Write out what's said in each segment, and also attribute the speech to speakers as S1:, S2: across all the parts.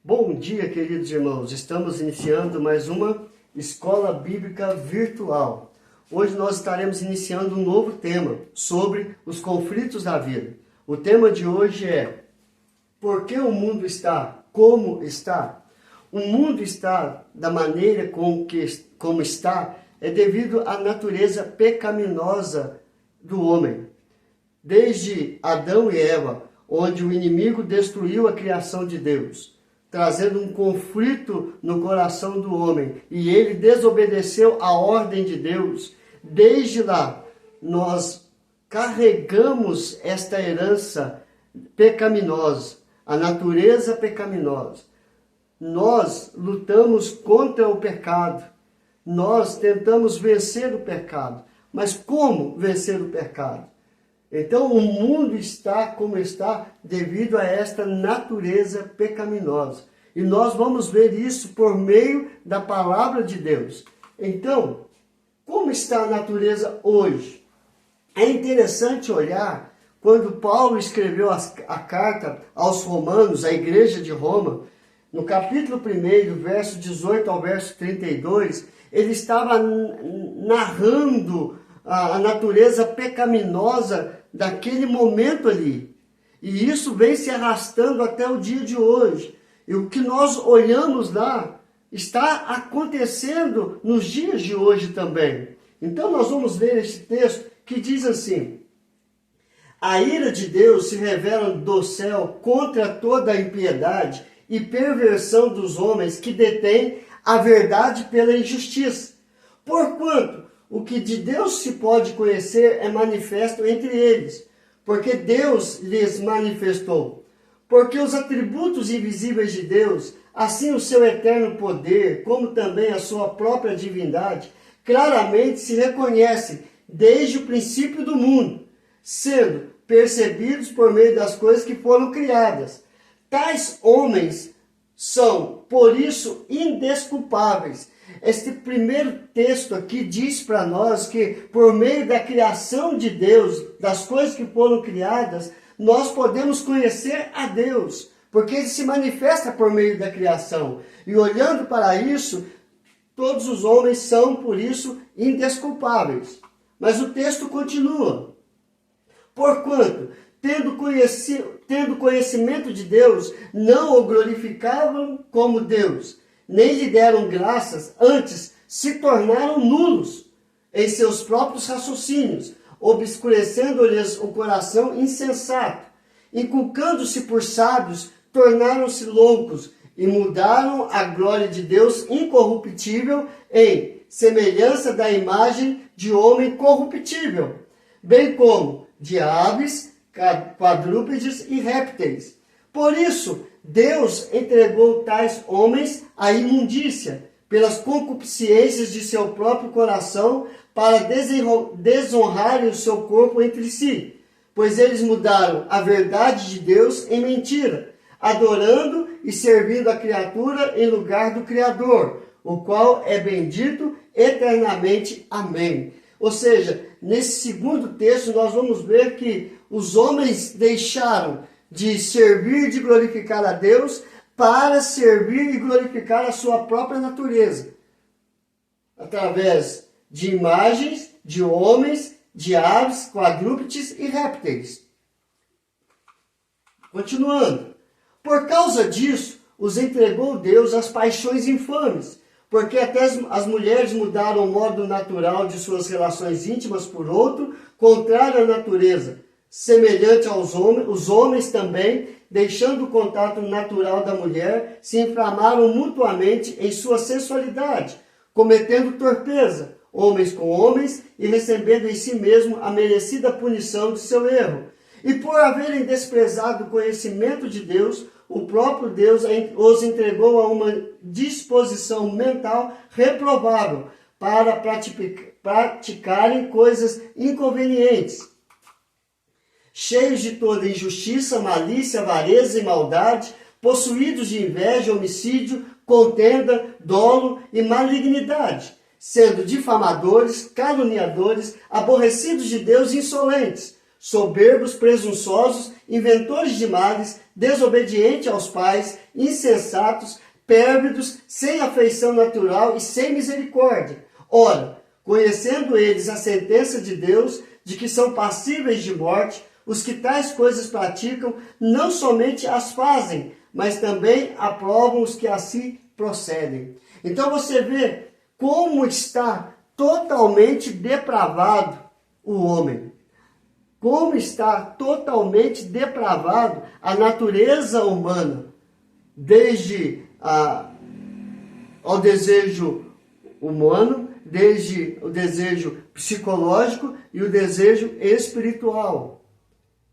S1: Bom dia, queridos irmãos. Estamos iniciando mais uma Escola Bíblica Virtual. Hoje nós estaremos iniciando um novo tema sobre os conflitos da vida. O tema de hoje é: por que o mundo está como está? O mundo está da maneira como está é devido à natureza pecaminosa do homem. Desde Adão e Eva, onde o inimigo destruiu a criação de Deus, trazendo um conflito no coração do homem, e ele desobedeceu a ordem de Deus. Desde lá, nós carregamos esta herança pecaminosa, a natureza pecaminosa. Nós lutamos contra o pecado, nós tentamos vencer o pecado. Mas como vencer o pecado? Então o mundo está como está devido a esta natureza pecaminosa. E nós vamos ver isso por meio da palavra de Deus. Então, como está a natureza hoje? É interessante olhar quando Paulo escreveu a carta aos Romanos, à igreja de Roma, no capítulo 1, verso 18 ao verso 32, ele estava narrando a natureza pecaminosa daquele momento ali. E isso vem se arrastando até o dia de hoje. E o que nós olhamos lá está acontecendo nos dias de hoje também. Então nós vamos ler esse texto que diz assim: a ira de Deus se revela do céu contra toda a impiedade e perversão dos homens que detêm a verdade pela injustiça. Porquanto o que de Deus se pode conhecer é manifesto entre eles, porque Deus lhes manifestou. Porque os atributos invisíveis de Deus, assim o seu eterno poder, como também a sua própria divindade, claramente se reconhecem desde o princípio do mundo, sendo percebidos por meio das coisas que foram criadas. Tais homens são, por isso, indesculpáveis. Este primeiro texto aqui diz para nós que, por meio da criação de Deus, das coisas que foram criadas, nós podemos conhecer a Deus, porque Ele se manifesta por meio da criação. E olhando para isso, todos os homens são, por isso, indesculpáveis. Mas o texto continua: porquanto, tendo conhecimento de Deus, não o glorificavam como Deus, nem lhe deram graças, antes se tornaram nulos em seus próprios raciocínios, obscurecendo-lhes o coração insensato. Inculcando-se por sábios, tornaram-se loucos e mudaram a glória de Deus incorruptível em semelhança da imagem de homem corruptível, bem como de aves, quadrúpedes e répteis. Por isso, Deus entregou tais homens à imundícia, pelas concupiscências de seu próprio coração, para desonrarem o seu corpo entre si. Pois eles mudaram a verdade de Deus em mentira, adorando e servindo a criatura em lugar do Criador, o qual é bendito eternamente. Amém. Ou seja, nesse segundo texto nós vamos ver que os homens deixaram de servir e de glorificar a Deus para servir e glorificar a sua própria natureza, através de imagens, de homens, de aves, quadrúpedes e répteis. Continuando. Por causa disso, os entregou Deus às paixões infames, porque até as mulheres mudaram o modo natural de suas relações íntimas por outro, contrário à natureza, semelhante aos homens. Os homens também, deixando o contato natural da mulher, se inflamaram mutuamente em sua sensualidade, cometendo torpeza, homens com homens, e recebendo em si mesmo a merecida punição de seu erro. E por haverem desprezado o conhecimento de Deus, o próprio Deus os entregou a uma disposição mental reprovável para praticarem coisas inconvenientes, cheios de toda injustiça, malícia, avareza e maldade, possuídos de inveja, homicídio, contenda, dolo e malignidade, sendo difamadores, caluniadores, aborrecidos de Deus e insolentes, soberbos, presunçosos, inventores de males, desobedientes aos pais, insensatos, pérvidos, sem afeição natural e sem misericórdia. Ora, conhecendo eles a sentença de Deus, de que são passíveis de morte, os que tais coisas praticam, não somente as fazem, mas também aprovam os que assim procedem. Então você vê como está totalmente depravado o homem. Como está totalmente depravado a natureza humana, desde ao desejo humano, desde o desejo psicológico e o desejo espiritual.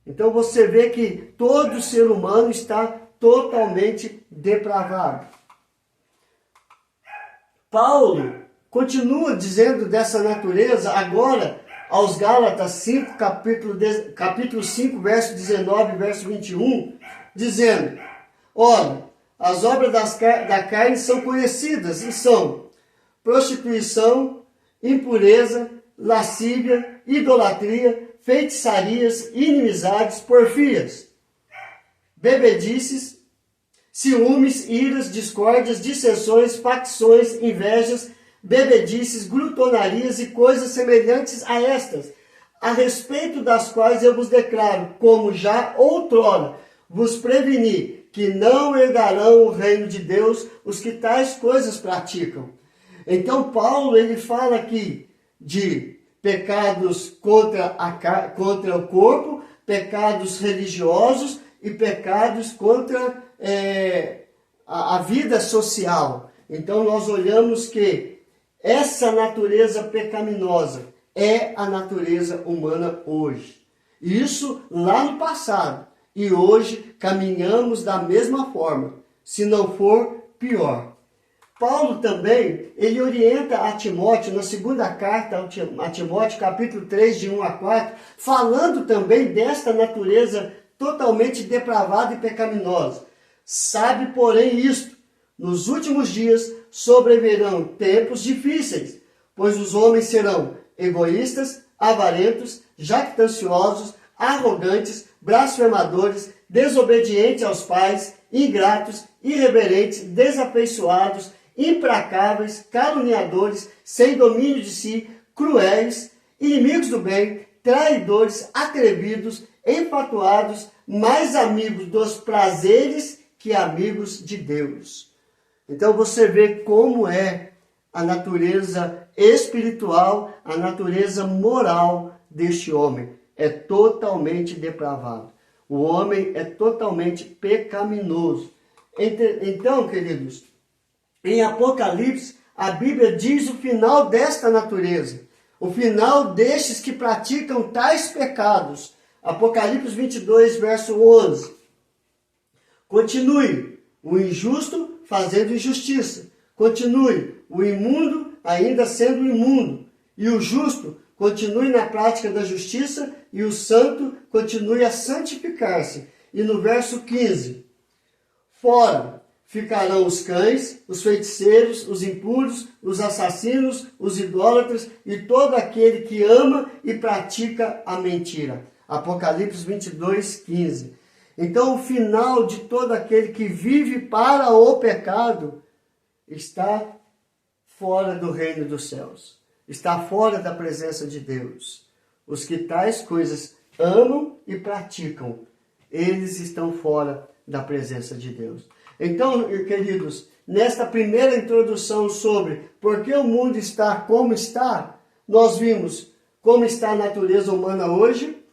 S1: Então você vê que todo ser humano está totalmente depravado. Paulo continua dizendo dessa natureza agora aos Gálatas 5, capítulo 5, verso 19 e verso 21, dizendo: ora, as obras da carne são conhecidas e são prostituição, impureza, lascívia, idolatria, feitiçarias, inimizades, porfias, bebedices, ciúmes, iras, discórdias, dissensões, facções, invejas, bebedices, glutonarias e coisas semelhantes a estas, a respeito das quais eu vos declaro, como já outrora vos preveni, que não herdarão o reino de Deus os que tais coisas praticam. Então Paulo ele fala aqui de pecados contra o corpo, pecados religiosos e pecados contra a vida social. Então nós olhamos que essa natureza pecaminosa é a natureza humana hoje. Isso lá no passado. E hoje caminhamos da mesma forma, se não for pior. Paulo também, ele orienta a Timóteo, na segunda carta a Timóteo, capítulo 3, de 1 a 4, falando também desta natureza totalmente depravada e pecaminosa. Sabe, porém, isto: nos últimos dias sobrevirão tempos difíceis, pois os homens serão egoístas, avarentos, jactanciosos, arrogantes, blasfemadores, desobedientes aos pais, ingratos, irreverentes, desafeiçoados, implacáveis, caluniadores, sem domínio de si, cruéis, inimigos do bem, traidores, atrevidos, enfatuados, mais amigos dos prazeres que amigos de Deus. Então você vê como é a natureza espiritual, a natureza moral deste homem. É totalmente depravado. O homem é totalmente pecaminoso. Então, queridos, em Apocalipse, a Bíblia diz o final desta natureza. O final destes que praticam tais pecados. Apocalipse 22, verso 11. Continue o injusto fazendo injustiça. Continue o imundo ainda sendo imundo. E o justo continue na prática da justiça, e o santo continue a santificar-se. E no verso 15, fora ficarão os cães, os feiticeiros, os impuros, os assassinos, os idólatras e todo aquele que ama e pratica a mentira. Apocalipse 22, 15. Então o final de todo aquele que vive para o pecado está fora do reino dos céus. Está fora da presença de Deus. Os que tais coisas amam e praticam, eles estão fora da presença de Deus. Então, queridos, nesta primeira introdução sobre por que o mundo está como está, nós vimos como está a natureza humana hoje.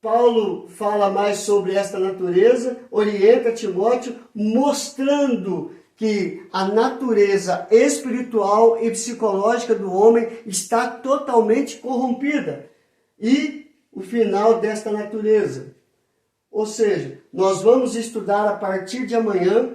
S1: Paulo fala mais sobre esta natureza, orienta Timóteo, mostrando que a natureza espiritual e psicológica do homem está totalmente corrompida. E o final desta natureza. Ou seja, nós vamos estudar a partir de amanhã,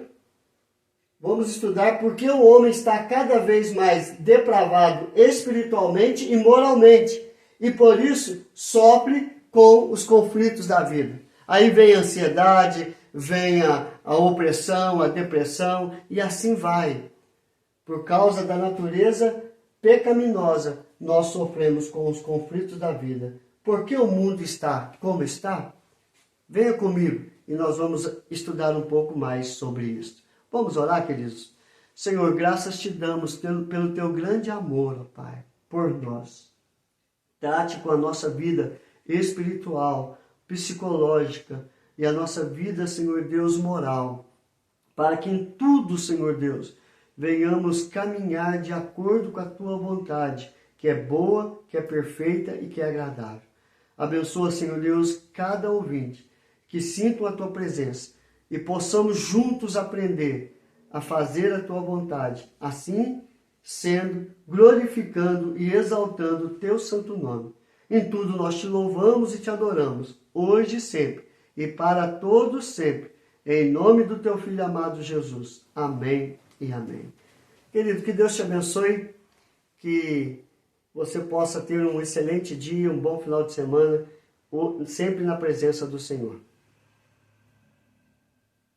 S1: vamos estudar porque o homem está cada vez mais depravado espiritualmente e moralmente. E por isso sofre com os conflitos da vida. Aí vem a ansiedade, vem a opressão, a depressão, e assim vai. Por causa da natureza pecaminosa, nós sofremos com os conflitos da vida, por que o mundo está como está? Venha comigo e nós vamos estudar um pouco mais sobre isso. Vamos orar, queridos? Senhor, graças te damos pelo teu grande amor, ó Pai, por nós. Trate com a nossa vida espiritual, psicológica e a nossa vida, Senhor Deus, moral, para que em tudo, Senhor Deus, venhamos caminhar de acordo com a tua vontade, que é boa, que é perfeita e que é agradável. Abençoa, Senhor Deus, cada ouvinte, que sintam a tua presença e possamos juntos aprender a fazer a tua vontade, assim sendo, glorificando e exaltando o teu santo nome. Em tudo nós te louvamos e te adoramos, hoje e sempre, e para todos sempre, em nome do teu Filho amado Jesus. Amém e amém. Querido, que Deus te abençoe, que você possa ter um excelente dia, um bom final de semana, sempre na presença do Senhor.